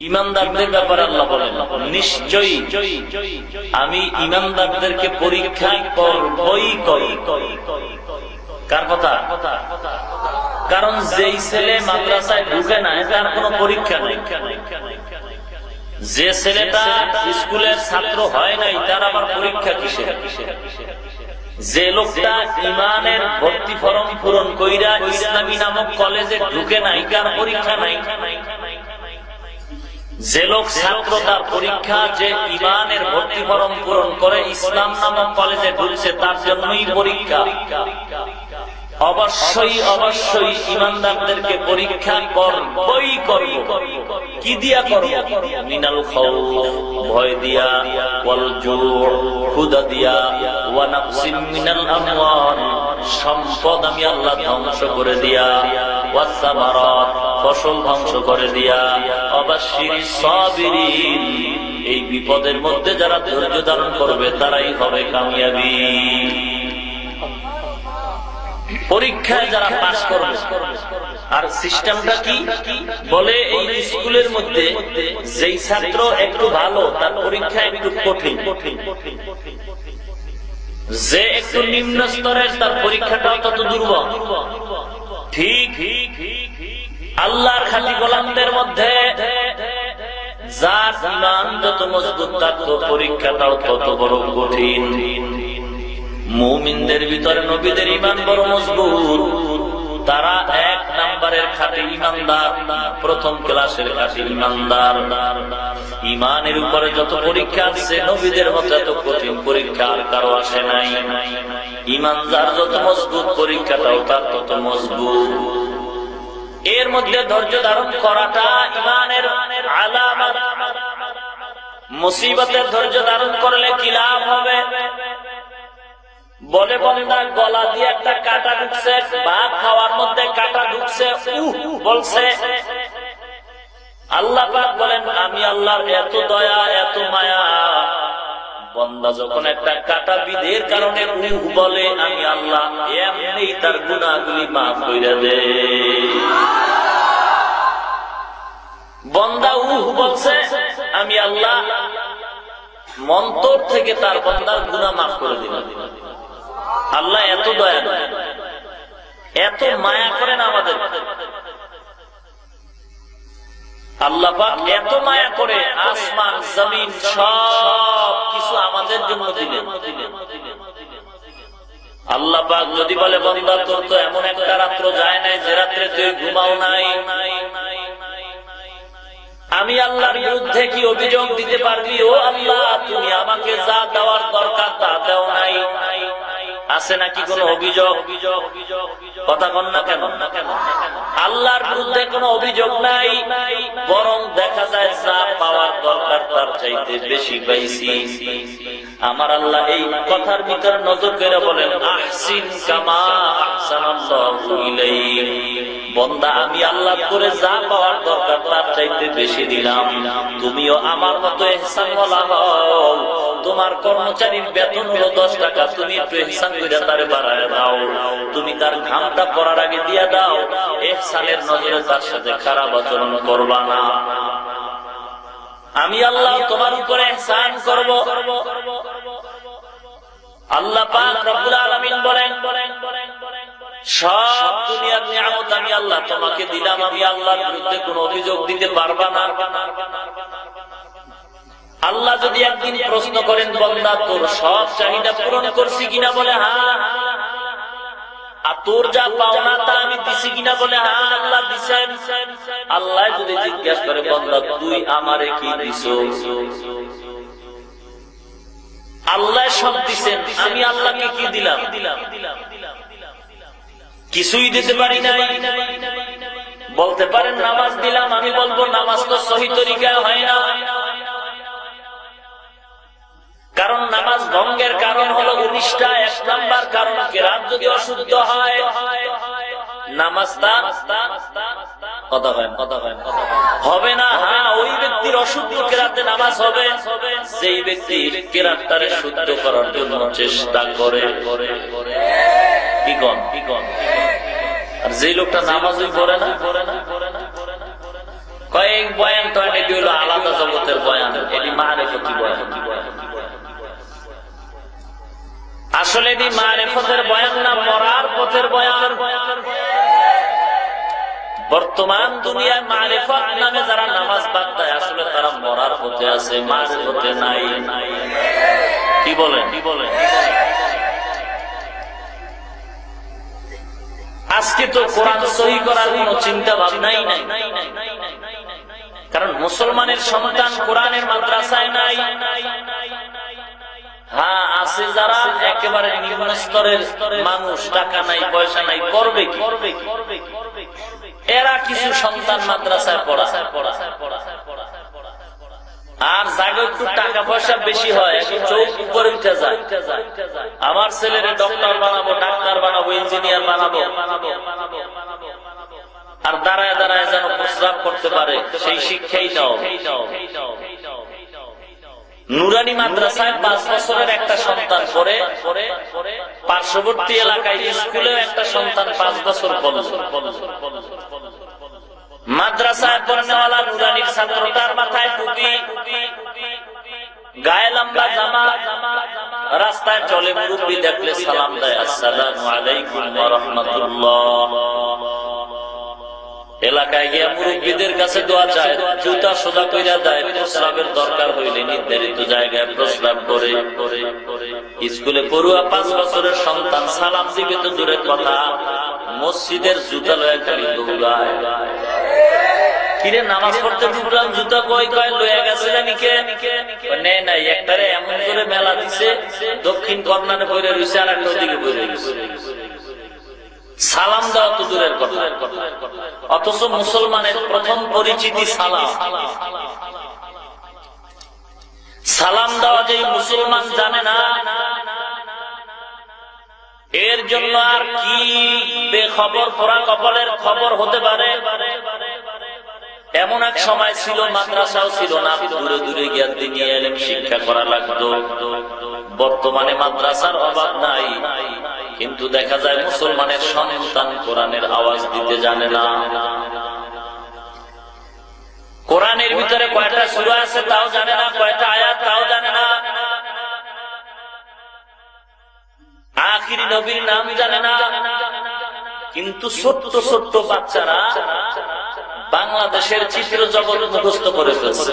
ইমানদারদের ব্যাপারে আল্লাহ বলেন, নিশ্চয়ই আমি ইমানদারদেরকে পরীক্ষা করবই করি। কার কথা? কারণ যেই ছেলে মাদ্রাসায় ঢুকে না তার কোনো পরীক্ষা নেই, যে ছেলেটা স্কুলের ছাত্র হয় নাই তার আবার পরীক্ষা কিসের? যে লোকটা ইমানের ভর্তি ফরম পূরণ কইরা ইসলামী নামক কলেজে ঢুকে নাই তার পরীক্ষা নাই। যে লোক ছাত্র তার পরীক্ষা, যে ইমানের ভর্তি ফরম পূরণ করে ইসলাম নামক কলেজে ঢুকছে তার জন্যই পরীক্ষা। অবশ্যই অবশ্যই ইমানদারদেরকে পরীক্ষা করবই করব। কি দিয়া করব? মিনাল খাউফ, ভয় দিয়া, ওয়াল জু', ক্ষুধা দিয়া, ওয়া নাকসিম মিনাল আমওয়াল, সম্পদ আমি আল্লাহ ধ্বংস করে দিয়া, ওয়াস সামারাত, ফসল ধ্বংস করে দিয়া, অবাশশিরিস সাবিরিন, এই বিপদের মধ্যে যারা ধৈর্য ধারণ করবে তারাই হবে কামিয়াবি। পরীক্ষায় যারা পাস করবে। আর সিস্টেমটা কি বলে? এই স্কুলের মধ্যে যেই ছাত্র একটু ভালো তার পরীক্ষা একটু কঠিন, যে একটু নিম্ন স্তরের তার পরীক্ষাটা তত দুর্বল। ঠিক আল্লাহর খাঁটি গোলামদের মধ্যে যার ইমান যত মজবুত তার তো পরীক্ষাটাও তত বড় কঠিন। মুমিনদের ভিতরে নবীদের ইমান বড় মজবুত, তারা এক নাম্বারের খাঁটি ইমানদার, প্রথম ক্লাসের খাঁটি ইমানদার। ইমানের উপরে যত পরীক্ষা আছে নবীদের মতো এত কঠিন পরীক্ষা আর কারো আসে নাই। ইমানদার যত মজবুত পরীক্ষাটাও তার তত মজবুত। এর মধ্যে ধৈর্য ধারণ করাটা ইমানের আলামত। মুসিবতের ধৈর্য ধারণ করলে কি লাভ হবে? বলে বান্দা গলা দিয়ে একটা কাঁটা ঢুকছে, ভাত খাওয়ার মধ্যে কাঁটা ঢুকছে, বলছে আল্লাহ পাক বলেন আমি আল্লাহর এত দয়া এত মায়া, বান্দা যখন একটা কাঁটা বিধের কারণে বলে আমি আল্লাহ, এমনি তার গুনাহগুলি মাফ কইরা দেয়। বান্দা বলছে আমি আল্লাহ, মন্তর থেকে তার বান্দার গুনাহ মাফ করে দিলাম। আল্লাহ এত দয়া এত মায়া করেন আমাদের। আল্লাহ পাক এত মায়া করে আসমান জমিন সব কিছু আমাদের জন্য দিলেন। আল্লাহ পাক যদি বলে বান্দা তোর তো এমন একটা রাত্র যায় নাই যে রাত্রে তুই ঘুমাও নাই, আমি আল্লাহর বিরুদ্ধে কি অভিযোগ দিতে পারবি? ও আল্লাহ তুমি আমাকে যা দেওয়ার দরকার তা দাও নাই। আছে নাকি কোন অভিযোগ? কথা বল না কেন? আল্লাহর বিরুদ্ধে কোন অভিযোগ নাই, বরং দেখা যায় যা পাওয়ার দরকার তার চাইতে বেশি পাইছি। আমার আল্লাহ এই কথার ভিতর নজর করে বলেন আহসিন কামা আহসানাল্লাহু ইলাইক। বান্দা আমি আল্লাহ করে যা পাওয়ার দরকার তার চাইতে বেশি দিলাম, তুমিও আমার মতো ইহসানওয়ালা হও। তোমার কর্মচারীর বেতন হলো 10 টাকা, তুমি একটু ইহসান করে তারে বাড়ায় দাও। তুমি তার ঘামটা পড়ার আগে দিয়ে দাও। ইহসানের নজরে তার সাথে খারাপ আচরণ করবা না। আমি আল্লাহ তোমার উপরে ইহসান করব। আল্লাহ পাক রব্বুল আলামিন বলেন সব দুনিয়ার নিয়ামত আমি আল্লাহ তোমাকে দিলাম, আমি আল্লাহর বিরুদ্ধে কোন অভিযোগ দিতে পারবা না। আল্লাহ যদি একদিন প্রশ্ন করেন বান্দা তোর সব চাহিদা পূরণ করছি কিনা? বলে হ্যাঁ। আর তোর যা পাওনা তা আমি দিছি কিনা? বলে হ্যাঁ আল্লাহ দিছেন। আল্লাহ যদি জিজ্ঞাসা করে বান্দা তুই আমারে কি দিছো? আল্লাহ সব দিছেন, আমি আল্লাহকে কি দিলাম? কিছুই দিতে পারি নাই। বলতে পারেন নামাজ দিলাম, আমি বলবো নামাজ তো সহি তরিকায় হয় না। কারণ নামাজ ভঙ্গের কারণ হলো 19টা। 1 নাম্বার কারণ কেরাত যদি অশুদ্ধ হয় নামাজটা হবে না। হ্যাঁ ওই ব্যক্তির অশুদ্ধ কেরাতে নামাজ হবে সেই ব্যক্তি কেরাতটারে শুদ্ধ করার জন্য চেষ্টা করে। কি কন? আর যে লোকটা নামাজই পড়ে না, কয়েক বয়ান তো হলো জগতের বয়ান, এটি মারিফতি বয়ান। আসলে এটি মারিফতের বয়ান না, মরার পথের বয়ান। বর্তমান দুনিয়ায় মারিফত নামে যারা নামাজ বাদ দেয়, আসলে তারা মরার পথে আছে, মারিফতে নাই। কি বলেন? আজকে তো কোরআন সহি করার কোন চিন্তা ভাবনাই নাই, কারণ মুসলমানের সন্তান কোরআনের মাদ্রাসায় নাই। হ্যাঁ, আছে যারা একেবারে নিম্ন স্তরের মানুষ, টাকা নাই, পয়সা নাই, করবে কি? এরা কিছু সন্তান মাদ্রাসায় পড়া, আর জায়গা একটু টাকা পয়সা বেশি হয়, একটু চোখ উপরে উঠে যায়, আমার ছেলের ডক্টর বানাবো, ডাক্তার বানাবো, ইঞ্জিনিয়ার বানাবো, আর দাঁড়ায় দাঁড়ায় যেন প্রস্রাব করতে পারে, সেই শিক্ষাই দাও। নুরানি মাদ্রাসায় 5 বছরের একটা সন্তান পড়ে, পার্শ্ববর্তী এলাকায় স্কুলেও একটা সন্তান 5 বছর পড়ল। মাদ্রাসায় পড়নেওয়ালা নুরানির ছাত্রটার মাথায় টুপি, গায়ে লম্বা জামা, রাস্তায় চলে, মুরব্বি দেখলে সালাম দেয়, আসসালামু আলাইকুম ওয়া রাহমাতুল্লাহ। এলাকায় গিয়া মুরব্বীদের কাছে দোয়া চায়, জুতা সোজা কইরা দেয়, প্রস্রাবের দরকার হইলে নির্ধারিত জায়গায় প্রস্রাব করে। স্কুলে পড়ুয়া 5 বছরের সন্তান সালাম দিবে তো দূরের কথা, মসজিদের জুতা লয়ে খালি দৌড়ায়। কিরে নামাজ পড়তে ঢুকলাম, জুতা কই? কয় লয়ে গেছে জানি কে? নেই নাই, একটারে এমন করে মেলা দিছে, দক্ষিণ কর্নারে বইরে রয়েছে, আর একটা দিকে বইরে রয়েছে। সালাম দেওয়া তো দূরের কথা, অথচ মুসলমানের প্রথম পরিচিতি সালাম। সালাম দেওয়া যে মুসলমান জানে না, এর জন্য আর কি বেখবর পোড়া কপালের খবর হতে পারে। এমন এক সময় ছিল, মাদ্রাসাও ছিল না, দূরে দূরে গিয়ে দিনে ইলম শিক্ষা করা লাগতো। বর্তমানে মাদ্রাসার অভাব নাই, কিন্তু দেখা যায় মুসলমানের সন্তান কোরআনের আওয়াজ দিতে জানে না। কোরআনের ভিতরে কয়টা সূরা আছে তাও জানে না, কয়টা আয়াত তাও জানে না, আখিরি নবীর নাম জানে না। কিন্তু ছোট্ট ছোট্ট বাচ্চারা বাংলাদেশের চিত্র জগৎ মুখস্থ করে ফেলছে।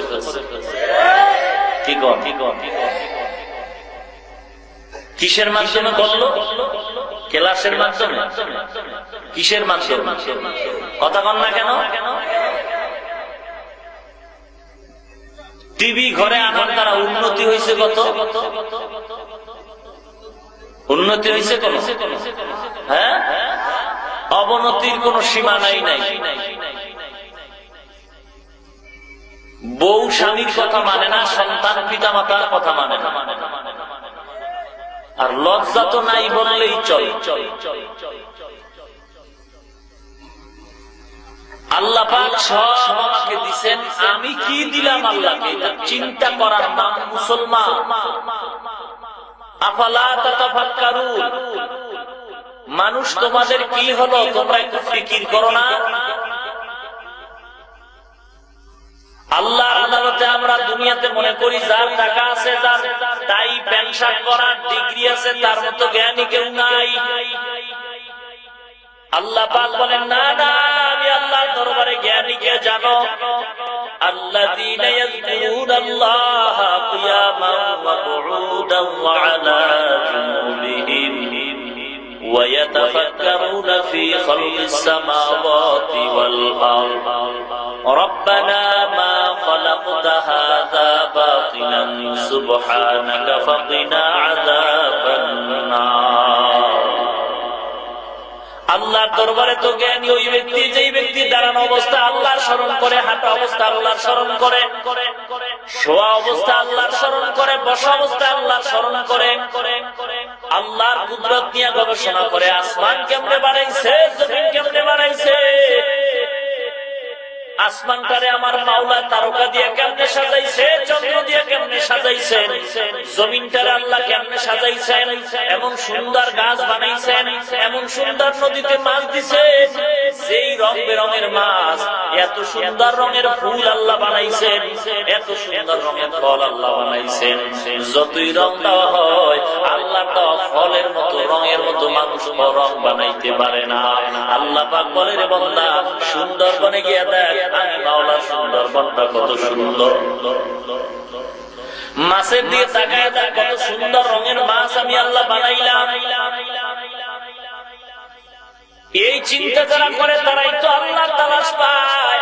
কিসের মাধ্যমে করলো? ক্লাসের মাধ্যমে। কিসের মাধ্যমে? কথা কন না কেন? টিভি ঘরে আনার দ্বারা উন্নতি হয়েছে কত? উন্নতি হয়েছে কোন? হ্যাঁ, অবনতির কোন সীমা নাই। বউ স্বামীর কথা মানে না, সন্তান পিতা মাতার কথা মানে না, আর লজ্জা তো নাই বললেই চল। আল্লাহ পাক সব আমাকে দিছেন, আমি কি দিলাম আল্লাহকে, চিন্তা করার নাম মুসলমান। আফালা তাতাফাক্কারুন, মানুষ তোমাদের কি হলো তোমরা একটু ফিকির করো না? আল্লাহর আদালতে আমরা দুনিয়াতে মনে করি যার টাকা আছে, যার তাই পেনশন করার ডিগ্রি আছে, তার মতো জ্ঞানী কেউ নাই। আল্লাহ পাক বলেন, না না, আমি আল্লাহর দরবারে জ্ঞানী কে জানো? আল্লাযীনা ইয়াযকুরুনাল্লাহা কিয়ামান ওয়া কুউদান ওয়া আলা জুনুবিহিম ওয়া ইয়াতাফাক্কারুনা ফী খালকিস সামাওয়াতি ওয়াল আরদ রব্বানা মা খালাকতা হাযা বাতিলান সুবহানাকা ফাকিনা আযাবান নার। আল্লাহর দরবারে তো জ্ঞানী ওই ব্যক্তি, যেই ব্যক্তি দাঁড়ানো অবস্থা আল্লাহর স্মরণ করে, হাঁটা অবস্থা আল্লাহর স্মরণ করে, শোয়া অবস্থা আল্লাহর স্মরণ করে, বসা অবস্থা আল্লাহর স্মরণ করে, আল্লাহর কুদরত নিয়ে গবেষণা করে। আসমান কেমনে বানাইছে, জমিন কেমনে বানাইছে, আসমানটারে আমার মাওলা তারকা দিয়ে কেমনে সাজাইছে, চন্দ্র দিয়ে কেমনে সাজাইছেন, জমিনটারে আল্লাহ কেমনে সাজাইছেন, এমন সুন্দর গাছ বানাইছেন, এমন সুন্দর নদীতে মাছ দিছেন, যেই রং বেরঙের মাছ, এত সুন্দর রঙের ফুল আল্লাহ বানাইছেন, এত সুন্দর রঙের ফল আল্লাহ বানাইছেন। যতই রং দেওয়া হয় আল্লাহ তো ফলের মতো রঙের মতো মানুষ রং বানাইতে পারে না। আল্লাহ পাক বলে, রে বান্দা, সুন্দরবনে গিয়ে দেখ আমি মাওলা সুন্দরবনটা কত সুন্দর। মাছের দিয়ে তাকায় দেখ কত সুন্দর রঙের মাছ আমি আল্লাহ বানাইলাম। এই চিন্তা যারা করে তারাই তো আল্লাহর তালাশ পায়।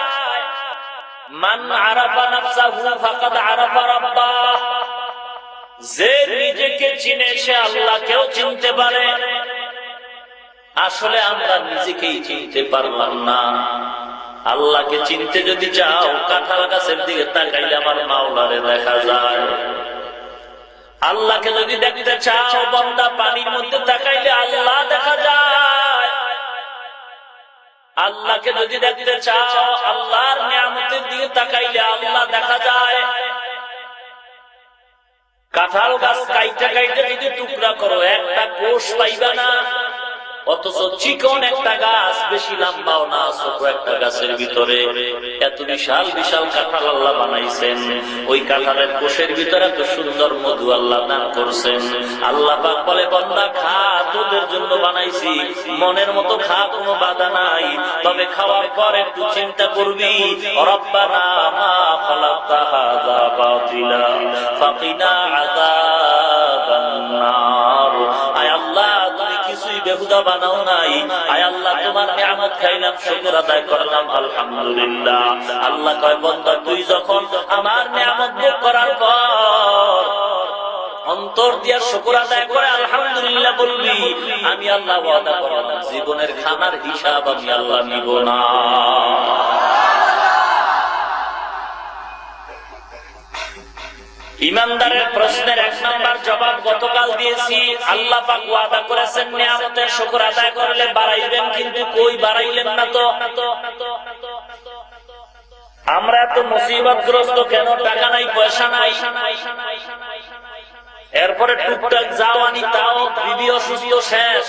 মান আরাফা নাফসাহু ফাকাদ আরাফা রাব্বাহ, যে নিজেকে চিনে সে আল্লাহকেও চিনতে পারে। আসলে আমরা নিজেকেই চিনতে পারলাম না। আল্লাহকে চিনতে যদি চাও কাঁঠাল গাছের দিকে তাকাইলে আমার মাওলারে দেখা যায়। আল্লাহকে যদি দেখতে চাও বান্দা পানির মধ্যে তাকাইলে আল্লাহ দেখা যায়। আল্লাহকে যদি দেখতে চাও আল্লাহর নিয়ামতের দিকে তাকাইলে আল্লাহ দেখা যায়। কাঁঠাল গাছ কাইটা কাইটা যদি টুকরা করো একটা কোষ পাইবা না, অথচ চিকন একটা গাছ, বেশি লম্বাও না, ছোট একটা গাছের ভিতরে এত বিশাল বিশাল কাঁঠাল আল্লাহ বানাইছেন। ওই কাঁঠালের কোষের ভিতরে এত সুন্দর মধু আল্লাহ দান করছেন। আল্লাহ পাক বলে, বান্দা খা, তোদের জন্য বানাইছি, মনের মতো খা, কোনো বাধা নাই। তবে খাওয়ার পর একটু চিন্তা করবি, রব্বানা মা খালাকতা হাযা বাতিলা ফাকিনা আযাবান নার। আয় আল্লাহ, তুমি কিছুই বেহুদা বানাও নাই। আয় আল্লাহ, তোমার নিয়ামত খাইলাম, শুকর আদায় করলাম, আলহামদুলিল্লাহ। আল্লাহ কয়, বান্দা তুই যখন আমার নিয়ামত ভোগ করার পর অন্তর দিয়া শুকর আদায় করে আলহামদুলিল্লাহ বলবি, আমি আল্লাহ ওয়াদা করলাম জীবনের খানার হিসাব আমি আল্লাহ নিব না। ইমানদারের প্রশ্নের 1 নম্বর জবাব গতকাল দিয়েছি। আল্লাহ পাক ওয়াদা করেছেন নিয়ামতের শুকর আদায় করলে বাড়াইবেন, কিন্তু কই বাড়াইলেন না তো। আমরা তো মুসিবতগ্রস্ত কেন? টাকা নাই, পয়সা নাই, এরপরে টুকটাক যাও আনি, তাও বিবি অসুস্থ, শেষ।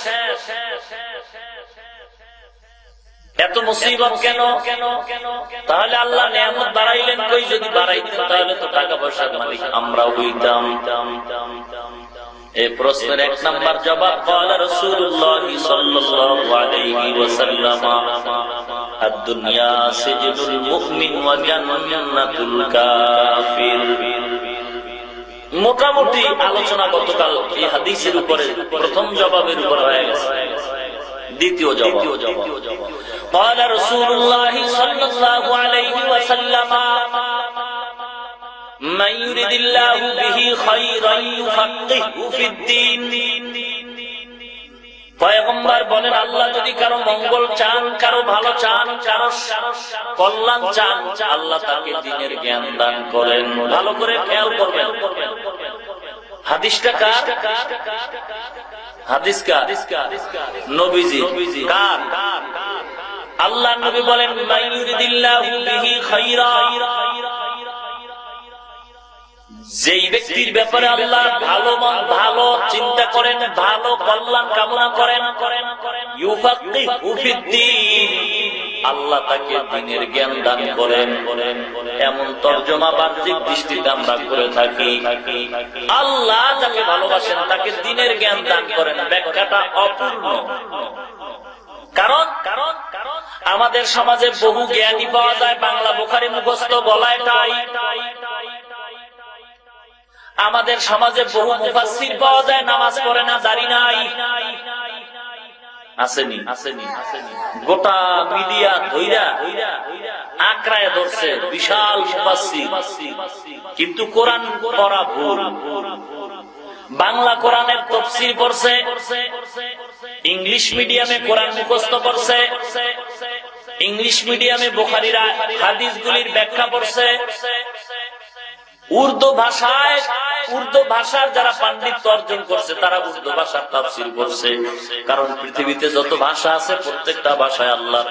এত মুসিবত কেন? তাহলে আল্লাহ নিয়ামত বাড়াইলেন কই? যদি বাড়াইতেন তাহলে তো টাকা পয়সার মালিক আমরা হইতাম। এই প্রশ্নের 1 নম্বর জবাব, قال رسول الله صلى الله عليه وسلم الدنيا سجن المؤمن وجنة الكافر। মোটামুটি আলোচনা গতকাল এই হাদিসের উপরে প্রথম জবাবের উপর হয়ে গেছে। দ্বিতীয় জবাব, قال رسول الله صلى الله عليه وسلم من يريد الله به خيرا يفقهه في الدين। পয়গম্বর বলেন, আল্লাহ যদি কারো মঙ্গল চান, কারো ভালো চান, কারো কল্যাণ চান, আল্লাহ তাকে দ্বীনের জ্ঞান দান করেন। ভালো করে খেয়াল করবেন। হাদিসটা কার? হাদিস কার? নবীজি। কার? আল্লাহ নবী বলেন, মান ইউরিদিল্লাহু বিহি খায়রা, যেই ব্যক্তির ব্যাপারে আল্লাহ ভালো ভালো চিন্তা করেন, ভালো কল্যাণ কামনা করেন, ইউফাক্কিহু ফিদ্দীন, আল্লাহ তাকে দ্বীনের জ্ঞান দান করেন। এমন তরজমা বাহ্যিক দৃষ্টিতে আমরা করে থাকি, আল্লাহ যাকে ভালোবাসেন তাকে দ্বীনের জ্ঞান দান করেন। ব্যাখ্যাটা অপূর্ণ। কারণ আমাদের সমাজে বহু জ্ঞানী পাওয়া যায়, বাংলা বুখারী মুখস্থ, গলায় টাই। আমাদের সমাজে বহু মুফাসসির পাওয়া যায়, নামাজ পড়ে না, দাড়ি নাই। আসেনি? গোটা মিডিয়া ধইরা আঁকড়ায় ধরছে বিশাল মুফাসসির, কিন্তু কোরআন পড়া ভুল। বাংলা কোরআনের তাফসীর পড়ছে, ইংলিশ মিডিয়ামে কোরআন মুখস্থ করছে, ইংলিশ মিডিয়ামে বুখারীর হাদিসগুলির ব্যাখ্যা পড়ছে, উর্দু ভাষার যারা পাণ্ডিত্য অর্জন করছে তারা উর্দু ভাষার তাফসীর করছে। কারণ পৃথিবীতে যত ভাষা আছে প্রত্যেকটা ভাষায় আল্লাহর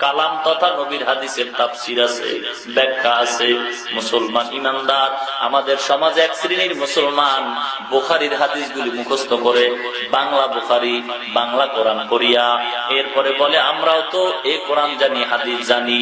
কালাম তথা নবীর হাদিসের তাফসীর আছে, ব্যাখ্যা আছে। মুসলমান ইমানদার, আমাদের সমাজে এক শ্রেণীর মুসলমান বুখারীর হাদিসগুলি মুখস্থ করে, বাংলা বুখারী, বাংলা কোরআন করিয়া এরপরে বলে আমরাও তো এই কোরআন জানি, হাদিস জানি।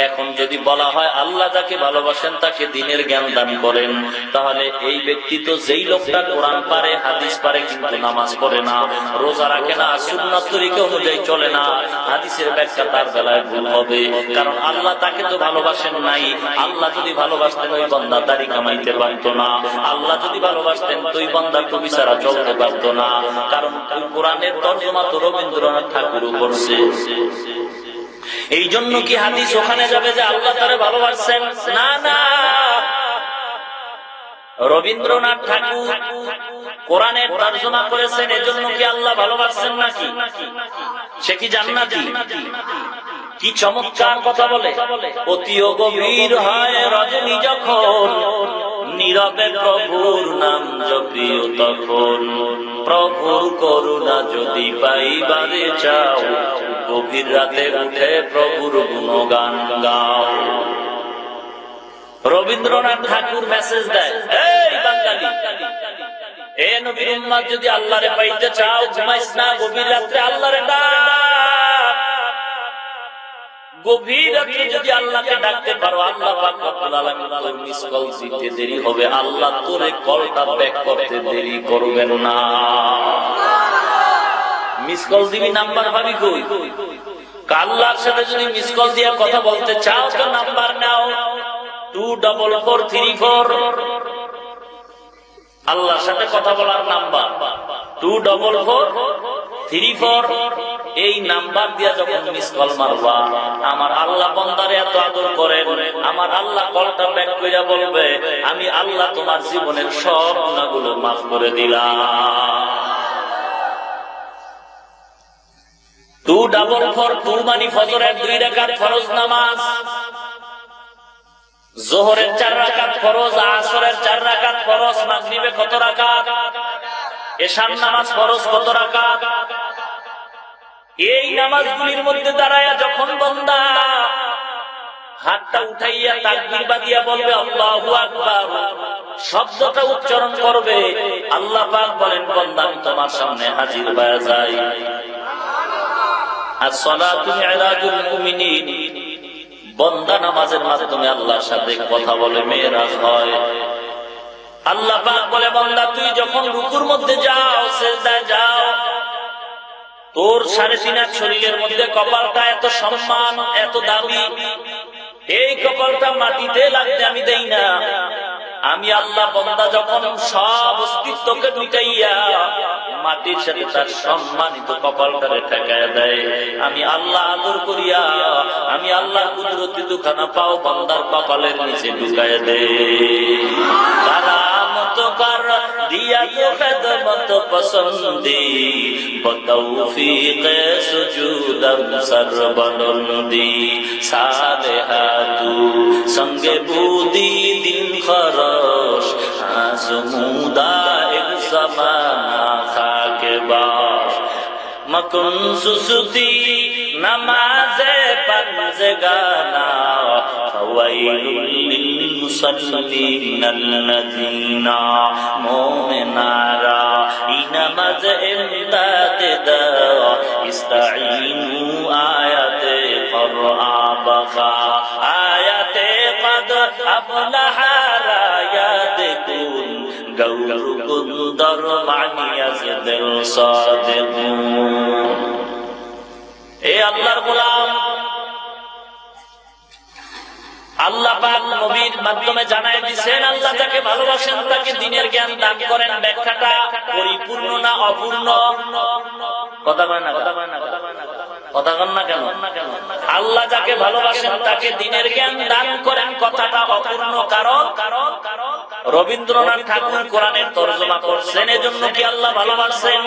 এখন যদি বলা হয় আল্লাহ যাকে ভালোবাসেন তাকে দ্বীনের জ্ঞান দান করেন, তাহলে এই ব্যক্তি তো যেই লোকটা কোরআন পারে, হাদিস পারে, কিন্তু নামাজ পড়ে না, রোজা রাখে না, সুন্নাত তরিকা অনুযায়ী চলে না, হাদিসের ব্যাখ্যা তার বেলায় ভুল হবে। কারণ আল্লাহ তাকে তো ভালোবাসেন নাই। আল্লাহ যদি ভালোবাসতেন ওই বান্দা দাড়ি কামাইতে পারতো না, আল্লাহ যদি ভালোবাসতেন তো ওই বান্দা কবি ছাড়া চলতে পারতো না। কারণ কোরআনের তর্জমা তো রবীন্দ্রনাথ ঠাকুরও করছে। এই জন্য কি হাদিস ওখানে যাবে যে আল্লাহ তারে ভালোবাসছেন? না না, রবীন্দ্রনাথ ঠাকুর কোরআনের তর্জমা করেছেন, এজন্য কি আল্লাহ ভালোবাসছেন নাকি? সে কি জান্নাতি? কি চমৎকার কথা বলে! অতিও গভীর হয় রজনী যখন, নীরবে প্রভুর নাম জপিও তখন, প্রভুর করুণা যদি পাইবারে চাও, গভীর রাতে উঠে প্রভুর গুণগান গাও। রবীন্দ্রনাথ ঠাকুর মেসেজ দেয়, এই বাঙালি, এ নবীর উম্মত যদি আল্লাহরে পাইতে চাও, ঘুমাইস না, গভীর রাত্রে আল্লাহরে ডাক। গভীর রাত্রে যদি আল্লাহকে ডাকতে পারো, আল্লাহ পাক রব্বুল আলামিন তোর মিস কল দিতে দেরি হবে, আল্লাহ তোরে কলটা ব্যাক করতে দেরি করবেন না। মিস কল দিবি, নাম্বার পাবি কই? আল্লাহর সাথে যদি মিস কল দিয়ে কথা বলতে চাও তো নাম্বার নাও 24434। আল্লাহর সাথে কথা বলার নাম্বার 24434। এই নাম্বার দিয়া যখন মিস কল মারবা, আমার আল্লাহ বান্দারে এত আদর করেন, আমার আল্লাহ কলটা ব্যাক কইরা বলবে, আমি আল্লাহ তোমার জীবনের সব গুনাহগুলো মাফ করে দিলাম। 244 মানে ফজরের 2 রাকাত ফরজ নামাজ, যোহরের 4 রাকাত ফরজ, আসরের 4 রাকাত ফরজ, মাগরিবে কত রাকাত, এশার নামাজ ফরজ কত রাকাত। এই নামাজগুলির মধ্যে দাঁড়ায়া যখন বান্দা হাতটা উঠাইয়া তাকবীর বাঁধিয়া বলবে আল্লাহু আকবার, শব্দটা উচ্চারণ করবে, আল্লাহ পাক বলেন বান্দা আমি তোমার সামনে হাজির হয়ে যাই। as-salatu mi'rajul mu'minin, বান্দা নামাজের মাধ্যমে আল্লাহর সাথে কথা বলে, মেরাজ হয়। আল্লাহ পাক বলে বান্দা তুই যখন রুকুর মধ্যে যাও, সিজদায় যাও, তোর 3.5 হাত শরীরের মধ্যে কপালটা এত সম্মান, এত দামি, এই কপালটা মাটিতে লাগতে আমি দেই না। আমি আল্লাহ বান্দা যখন সব অস্তিত্বকে মিটাইয়া মাটির সাথে তার সম্মানিত কপালটারে ঠেকায় দেয়, আমি আল্লাহ আদর করিয়া, আমি আল্লাহ কুদরতি দুখানা পাও বান্দার কপালের নিচে ঢুকায় দেয়। কারামত কর দিয়া তো খেদমত পছন্দি, বতৌফিক সুজুদম সরবলন্দি, সালেহাতু সঙ্গে বুদি দিল খরশ, আজমুদা এক সমানা খাকে বাস, মকুন সুসুতি নামাজে পঞ্জে গানা, ফাওয়াইলুল লিল মুসাল্লিনাল্লাযিনা, মুমিনারা ইনামাজ ইমদাদ দাও, ইস্তাঈনু আয়াতে কুরআ বাকা, আয়াতে কদ আফলাহা রায়াতুন, গৌরকুন দরমানিয়াজদিল সাদিকুন। এ আল্লাহর গোলাম, আল্লাহ পাক নবীর মাধ্যমে জানায় দিয়েছেন আল্লাহ যাকে ভালোবাসেন তাকে দ্বীনের জ্ঞান দান করেন। ব্যাখ্যাটা পরিপূর্ণ না অপূর্ণ? কথা বলেন না, কথা বলেন না, কথা বলেন না কেন? আল্লাহ যাকে ভালোবাসেন তাকে দ্বীনের জ্ঞান দান করেন, কথাটা অপূর্ণ। কারণ রবীন্দ্রনাথ ঠাকুর কোরআনের তর্জমা করছেন, এজন্য কি আল্লাহ ভালোবাসেন?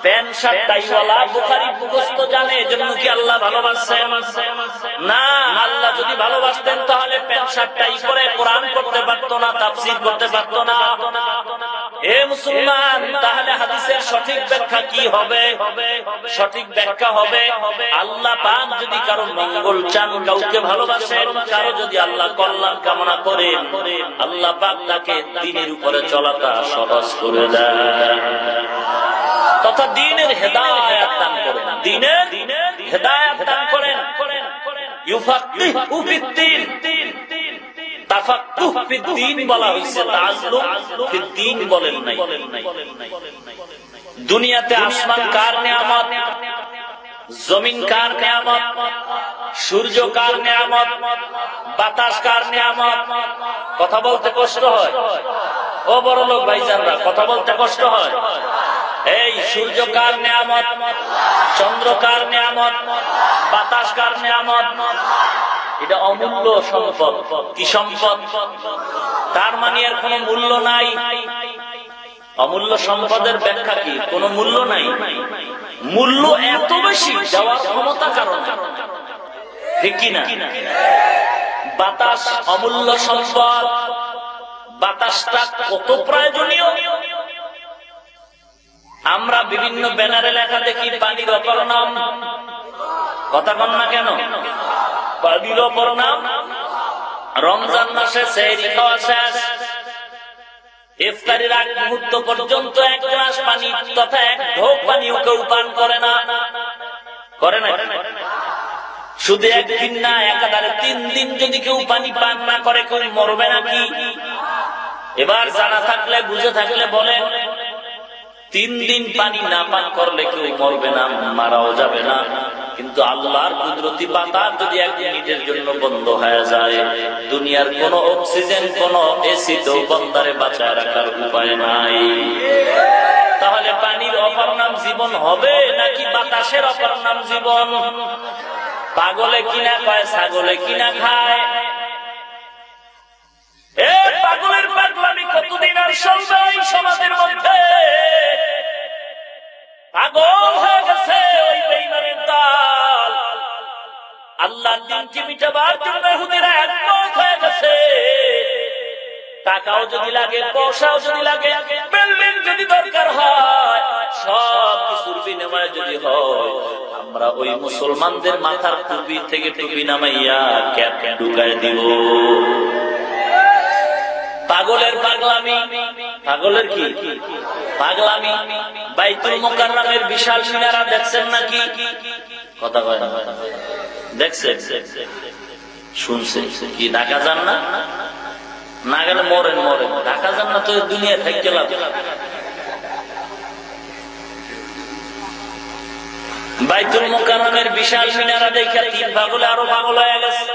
প্যান্ট শার্ট টাইওয়ালা বুখারী মুখস্থ জানে, এজন্য কি আল্লাহ ভালোবাসেন? না, আল্লাহ যদি ভালোবাসতেন তাহলে প্যান্ট শার্ট টাই পরে কোরআন করতে পারতো না, তাফসীর করতে পারতো না। হে মুসলমান, তাহলে হাদিসের সঠিক ব্যাখ্যা কি হবে? সঠিক ব্যাখ্যা হবে আল্লাহ পাক যদি কারো মঙ্গল চান, কাউকে ভালোবাসেন, কারো যদি আল্লাহ কল্যাণ কামনা করেন, আল্লাহ পাক তাকে দ্বীনের উপরে চলাটা সহজ করে দেয় তথা দ্বীনের হেদায়েত দান করেন। দ্বীনের হেদায়েত দান করেন। ইউফাক্কিহু ফিদ্দীন, তাফাক্কুহ ফিদ্দীন বলা হয়েছে, তাআল্লুম ফিদ্দীন বলেন নাই। দুনিয়াতে আসমান কার নিয়ামত, জমিন কার নিয়ামত, সূর্য কার নিয়ামত, বাতাস কার নিয়ামত? কথা বলতে কষ্ট হয়। ও বড় লোক ভাইজানরা, কথা বলতে কষ্ট হয়। এই সূর্য কার নিয়ামত, চন্দ্র কার নিয়ামত, বাতাস কার নিয়ামত? এটা অমূল্য সম্পদ। কি সম্পদ? তার মানে এর কোনো মূল্য নাই। অমূল্য সম্পদের ব্যাখ্যা কি? কোনো মূল্য নাই। মূল্য এত বেশি, দেওয়ার ক্ষমতা কারণ, ঠিক কিনা? বাতাস অমূল্য সম্পদ। বাতাসটা কত প্রয়োজনীয়। আমরা বিভিন্ন ব্যানারে লেখা দেখি পানির অপর নাম। কথা কন না কেন? পানির অপর নাম। রমজান মাসে সেহরি খাওয়া শেষ, ইফতারির আগ মুহূর্ত পর্যন্ত এক গ্লাস পানি তথা এক ঢোক পানিও কেউ পান করে না। করে না? শুধু একদিন না, একাধারে 3 দিন যদি কেউ পানি পান না করে, কেউ মরবে নাকি? এবার জানা থাকলে, বুঝে থাকলে বলেন, 3 দিন পানি না পান করলে কেউ মরবে না, মারাও যাবে না। কিন্তু আল্লাহর কুদরতি বাতাস যদি 1 মিনিটের জন্য বন্ধ হয়ে যায়, দুনিয়ার কোন অক্সিজেন, কোন এসি তো বন্দারে বাঁচায় রাখার উপায় নাই। তাহলে পানির অপর নাম জীবন হবে নাকি বাতাসের অপর নাম জীবন? পাগলে কিনা কয়, ছাগলে কিনা খায়। এ পাগলের পাগলামি কতদিন আর চলবে এই সমাজের মধ্যে? পাগল হয়ে গেছে ওই বেঈমানের দল। আল্লাহর দিনকে মিটাবার জন্য ইহুদিরা একমত হয়ে গেছে। টাকাও যদি লাগে, পয়সাও যদি লাগে, বিল্ডিং যদি দরকার হয়, সব কিছুর বিনিময়ে যদি হয়, আমরা ওই মুসলমানদের মাথার টুপি থেকে টুপি নামাইয়া ক্যাপ ঢুকায় দিব। পাগলের পাগলামি। পাগলের কি পাগলামি? বাইতুল মুকাররমের বিশাল মিনারা দেখছেন নাকি? কথা কয় না? দেখছেন? শুনছেন? কি ঢাকা যান না? না গেলে মরেন। ঢাকা যান না তো দুনিয়া থেকে লাভ। বাইতুল মুকাররমের বিশাল মিনারা দেখে 3 পাগলে আরো পাগল হয়ে গেছে।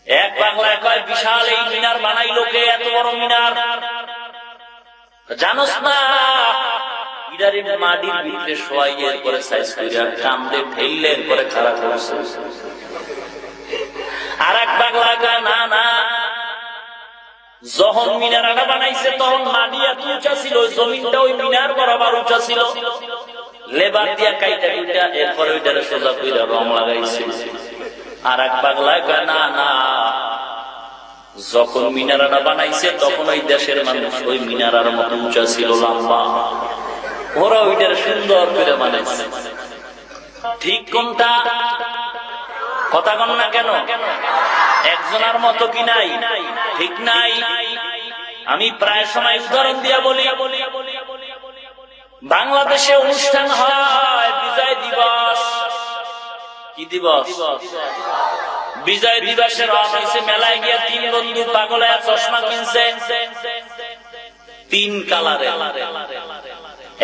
এক পাগলায় কয়, বিশাল এই মিনার বানাইলো কে? এত বড় মিনার জানোস না? ইদারিম মাটির ভিতরে শোয়াইয়ের পরে সাইজ কইরা কামড়ে ঠেললেন পরে খারাপ করছে। আর এক পাগলা কয়, না না, যখন মিনারটা বানাইছে তখন মাটি এত উঁচা ছিল, জমিনটা ওই মিনার বরাবর উঁচা ছিল। লেবার দিয়া কাইটা কাইটা এরপরে ওইটারে সোজা কইরা রং লাগাইছে। আর এক পাগলায় কয়, না না, যখন মিনারাটা বানাইছে তখন ওই দেশের মানুষ ওই মিনারার মতো উঁচা ছিল, লম্বা। ওরা ওইটার সুন্দর করে বানাইছে। ঠিক কোনটা? কথা কন না কেন? একজনের মতো কি নাই? ঠিক নাই। আমি প্রায় সময় উদাহরণ দিয়া বলি, বাংলাদেশে অনুষ্ঠান হয় বিজয় দিবস। কি দিবস? বিজয় দিবসে রওনা হয়েছে মেলায় গিয়া 3 বন্ধু পাগল হয়ে চশমা কিনছে 3 কালারে।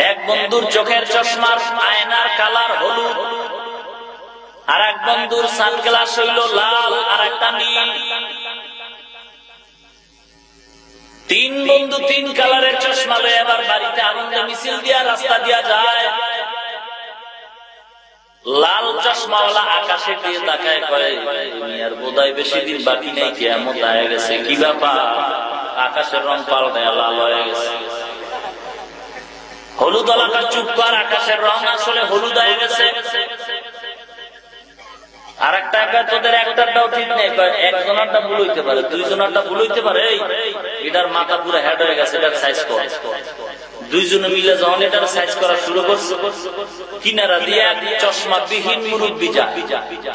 এক বন্ধুর চোখের চশমার আয়নার কালার হলুদ, আর এক বন্ধুর সানগ্লাস হইল লাল, আর একটা নীল। 3 বন্ধু 3 কালারের চশমা লয়ে এবার বাড়িতে আনন্দে মিছিল দিয়া রাস্তা দিয়া যায়। লাল চশমাওয়ালা আকাশে দিয়ে তাকায়, কয়, দুনিয়ার বোধহয় বেশি দিন বাকি নেই, কিয়ামত আয়া গেছে। কি ব্যাপার? আকাশের রং পাল্টায় লাল হয়ে গেছে। হলুদ ওয়ালাটা চুপ কর, আকাশের রং আসলে হলুদ হয়ে গেছে। আর একটা তোদের একটারটাও ঠিক নেই, একজনেরটা ভুল হইতে পারে, 2 জনেরটা ভুল হইতে পারে। এটার মাথা পুরো হেড হয়ে গেছে, এটার সাইজ কর। দুইজনে মিলে যখন এটার সাইজ করা শুরু করছে, কিনারা দিয়ে এক চশমা বিহীন মুরব্বী যা,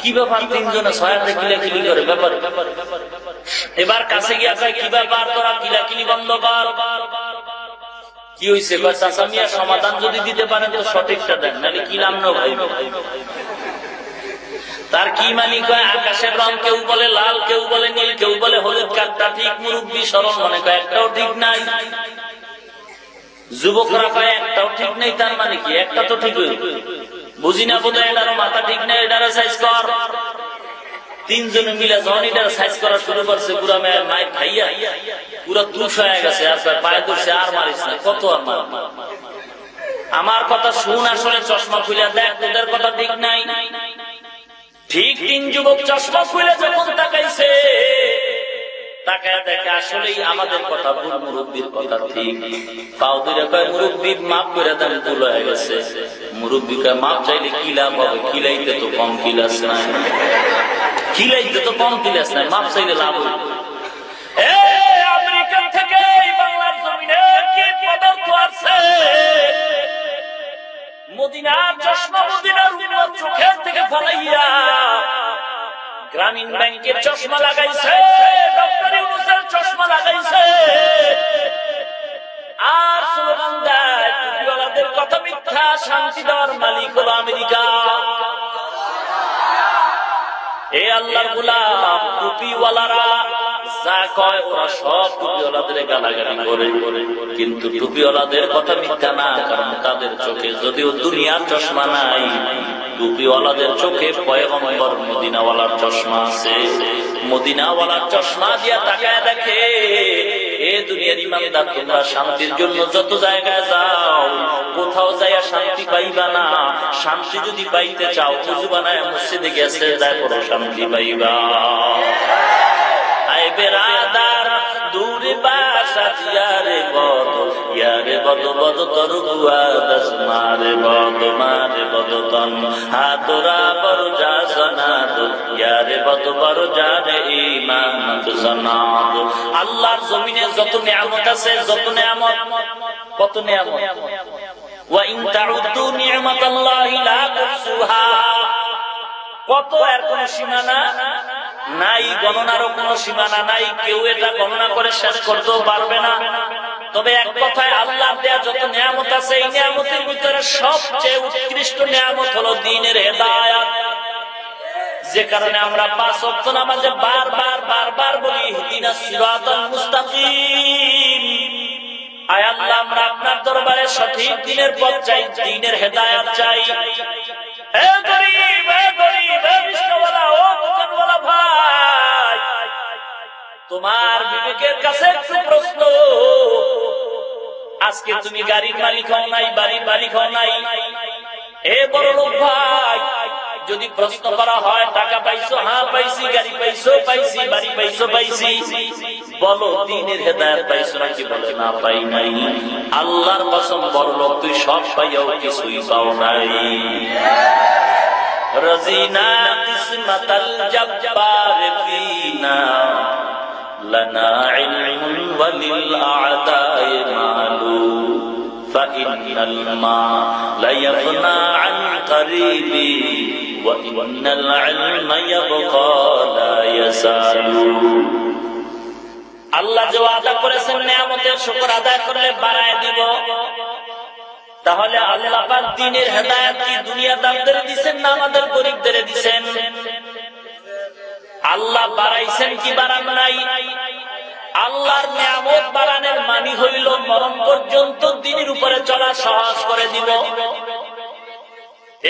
কি ব্যাপার তিনজনে ছয়াতে কিলাকিলি করে ব্যাপার। এবার কাছে গিয়ে কয় কি ব্যাপার তোরা কিলাকিলি বন্ধ কর, কি হয়েছে? চাচা মিয়া সমাধান যদি দিতে পারেন তো সঠিকটা দেন, নাহলে কি নাম ভাই। তার কি মালিক হয়? আকাশের রং কেউ বলে লাল, কেউ বলে নীল, কেউ বলে হলুদ। কাঠটা ঠিক মুরব্বী সরল মনে কয় একটাও ঠিক নাই। যুবকরা কয় একটাও ঠিক নেই, তার মানে কি একটা তো ঠিক হইল। বুঝি না বোধ হয় এটারও মাথা ঠিক নেই, এটারও সাইজ কর। তিনজনে মিলে যখন এটার সাইজ করা শুরু করছে, পুরা মায়ের খাইয়া পুরা তুষ হয়ে গেছে। আর পায়ে ধরছে, আর মারিস না, কত আর মার। আমার কথা শুন, আসলে চশমা খুলে দেখ, তোদের কথা ঠিক নাই। ঠিক তিন যুবক চশমা খুলে যখন তাকাইছে, তাকায় দেখে আসলেই আমাদের কথা ভুল, মুরব্বীর কথা ঠিক। পাও ধরে কয় মুরব্বী মাপ করে দেন, ভুল হয়ে গেছে। মুরব্বী কয় মাপ চাইলে কি লাভ হবে? কিলাইতে তো কম কিলাস নাই, কিলাইতে তো কম কিলাস নাই, মাপ চাইলে লাভ হবে। আমেরিকা থেকে বাংলার জমিনে কি পদার্থ আছে? মদিনার চশমা, মদিনার উম্মত চোখের থেকে ফালাইয়া গ্রামীণ ব্যাংকের চশমা লাগাইছে, ডক্টর ইউনূসের চশমা লাগাইছে, আর স্লোগান দেয় টুপিওয়ালাদের কথা মিথ্যা, শান্তি দেওয়ার মালিক হলো আমেরিকা। এ আল্লাহর গোলাম, টুপিওয়ালারা যা কয় ওরা সব টুপিওয়ালাদের গালাগালি করে, কিন্তু টুপিওয়ালাদের কথা মিথ্যা না, কারণ তাদের চোখে যদিও দুনিয়ার চশমা নাই, টুপিওয়ালাদের চোখে পয়গম্বর মদিনাওয়ালার চশমা আছে। মদিনাওয়ালার চশমা দিয়া তাকায় দেখে, এ দুনিয়ার ইমানদার, তোমরা শান্তির জন্য যত জায়গায় যাও, কোথাও যাইয়া শান্তি পাইবা না। শান্তি যদি পাইতে চাও, ওযু বানায় মসজিদে গেছে যাই করো, শান্তি পাইবা। আয় বেরাদার দূর বাসা জিয়ারে বদ, ইয়ারে বদ বদ তরু গুয়া দস মারে বদ, মারে বদ তন হাতরা বড় যা সনাদ, ইয়ারে বদ বড় জানে ইমানত সনাদ। আল্লাহর জমিনে যত নিয়ামত আছে, যত নিয়ামত, কত নিয়ামত, ওয়া ইন তাউদ্দু নি'মাতাল্লাহি লা তুহসুহা, কত এর কোন সীমানা নাই, গণনারও কোন সীমানা নাই। কেউ এটা গণনা করে শেষ করতেও পারবে না। তবে এক কথায় আল্লাহ দেয়া যত নিয়ামত আছে, এই নিয়ামতের ভিতরে সবচেয়ে উৎকৃষ্ট নিয়ামত হলো দ্বীনের হেদায়েত। যে কারণে আমরা 5 ওয়াক্ত নামাজে বারবার বলি ইহদিনাস সিরাতাল মুস্তাকিম। আয় আল্লাহ, আমরা আপনার দরবারে সঠিক দ্বীনের পথ চাই, দ্বীনের হেদায়েত চাই। এ গরীব, এ গরীব, এ রিকশাওয়ালা, ও দোকানওয়ালা ভাই, তোমার বিবেকের কাছে একটু প্রশ্ন। আজকে তুমি গাড়ির মালিক হও নাই, বাড়ির মালিক হও নাই, এ বড় লোক ভাই, যদি প্রশ্ন করা হয় টাকা পাইছো, হ্যাঁ পাইছি, গাড়ি পাইছো পাইছি, বাড়ি পাইছো পাইছি, বলো দ্বীনের হেদায়েত পাইছো নাকি? বলে না, পাই নাই। আল্লাহর কসম, বড় লোক তুই সব পাইয়াও কিছুই পাও নাই। রাজিনা কিসমাতাল জব্বার ফিনা, লানা ইলমুন ওয়ালিল আ'দা'i মালু, ফাইন্নাল মা লা ইয়াফনা আন করিবি, ওয়া ইন্নাল ইলমা ইয়াবকা লা ইয়াসালু। আল্লাহ যে ওয়াদা করেছেন নিয়ামতের শুকর আদায় করলে বাড়ায় দিব, তাহলে আল্লাহ পাক দ্বীনের হেদায়েত কি দুনিয়াদারদের দিবেন না আমাদের গরীবদের দিবেন? আল্লাহ বাড়াইছেন কি বাড়ান নাই? আল্লাহর নিয়ামত বাড়ানোর মানে হইল মরণ পর্যন্ত দ্বীনের উপরে চলা সহজ করে দিব।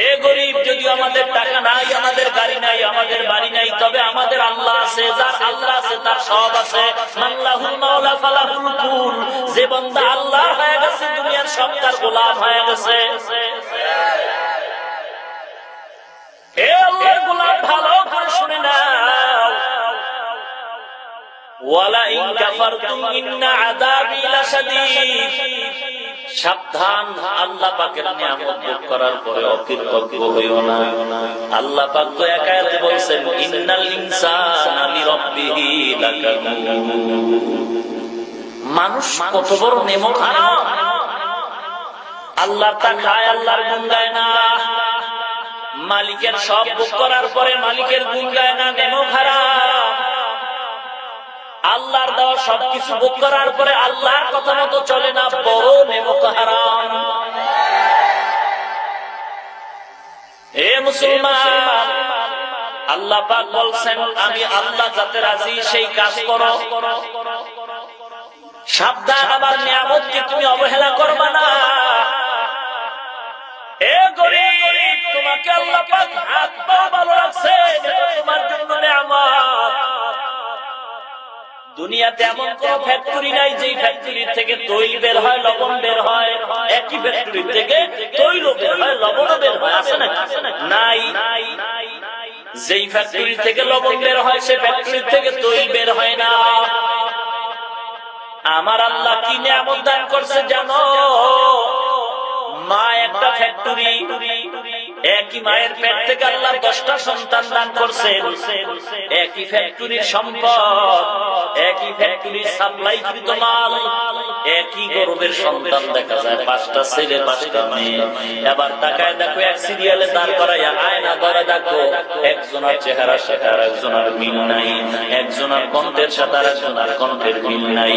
এ গরীব, যদি আমাদের টাকা নাই, আমাদের গাড়ি নাই, আমাদের বাড়ি নাই, তবে আমাদের আল্লাহ আছে। যার আল্লাহ আছে তার সব আছে। মাল্লাহুল মাওলা ফালাহুল কুল, যে বান্দা আল্লাহ হয়ে গেছে, দুনিয়ার সব তার গোলাম হয়ে গেছে। হে আল্লাহর গোলাম, ভালো করে শুনে নাও, ওয়ালা ইন কাফারতুম ইন্না আযাবি লাশাদীদ। সাবধান, আল্লাহ পাকের নিয়ামত ভোগ করার পরে অকৃতজ্ঞ হইও না। আল্লাহ পাক তো এক আয়াতে বলেন, ইন্নাল ইনসানা লিরাব্বিহি লাকানুদ। মানুষ কত বড় নেমক হারাম, আল্লাহর তা খায়, আল্লাহর গুণ গায় না। মালিকের সব ভোগ করার পরে মালিকের গুণ গায় না, নেমক হারাম। আল্লাহর দেওয়া সবকিছু ভোগ করার পরে আল্লাহর কথা মতো চলে না, বড় নেমক হারাম। হে মুসলমান, আল্লাহ পাক বলছেন আমি আল্লাহ যাতে রাজি সেই কাজ করো। সাবধান, আমার নিয়ামতকে তুমি অবহেলা করবা না। এ গরীব, তোমাকে আল্লাহ পাক হাত পা ভালো রাখছে, এটা তোমার জন্য নিয়ামত। দুনিয়াতে এমন কোন ফ্যাক্টরি নাই যে ফ্যাক্টরি থেকে তৈল বের হয়, লবণ বের হয়। একই ফ্যাক্টরি থেকে তৈল বের হয়, লবণ বের হয়, আছে না? নাই। যেই ফ্যাক্টরি থেকে লবণ বের হয় সে ফ্যাক্টরি থেকে তৈল বের হয় না। আমার আল্লাহ কি নিয়ামত দান করছে জানো? মা একটা ফ্যাক্টরি, একই মায়ের পেট থেকে আল্লাহ 10টা সন্তান দান করছেন। একই ফ্যাক্টরির সম্পদ, একই ফ্যাক্টরির সাপ্লাইকৃত মাল, একই গর্ভের সন্তান দেখা যায়, 5টা ছেলে 5টা মেয়ে। এবার তাকায় দেখো, এক সিরিয়ালে দাঁড় করাইয়া আয়না ধরে দেখো, একজনের চেহারার সাথে আর একজনের মিল নাই, একজনের কণ্ঠের সাথে আর একজনের কণ্ঠের মিল নাই।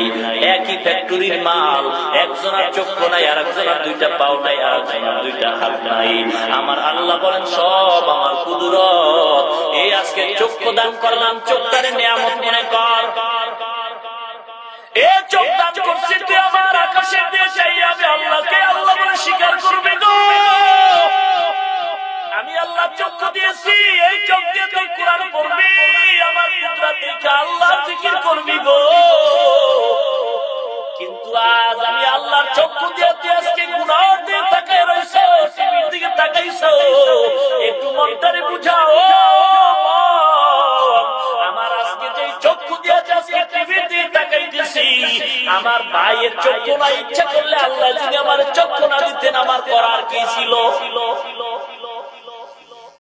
একই ফ্যাক্টরির মাল, একজনের চক্ষু নাই আর একজনের 2টা পাও নাই আর একজনের 2টা হাত নাই। আমার আল্লাহ বলেন সব আমার কুদরত। এই আজকে চক্ষু দান করলাম, চোখটারে নিয়ামত মনে কর। এ চোখ দান করছি তুই আমার, আকাশের দিয়ে চাই আমি আল্লাহকে আল্লাহ বলে স্বীকার করবি গো। আমি আল্লাহ চক্ষু দিয়েছি, এই চোখ দিয়ে তুই কোরআন পড়বি, আমার কুদরত দেখে আল্লাহ জিকির করবি গো। কিন্তু আজ আমি আল্লাহর চক্ষু দিয়ে তুই আজকে গুনাহের দিকে তাকায় রইছ, টিভির দিকে তাকাইছ। একটু মনটারে বুঝাও, আমার আজকে যে চক্ষু দিয়ে আজকে টিভির দিকে তাকাইতেছি, আমার ভাইয়ের চক্ষু না, ইচ্ছা করলে আল্লাহ যদি আমার চক্ষু না দিতেন আমার করার কি ছিল?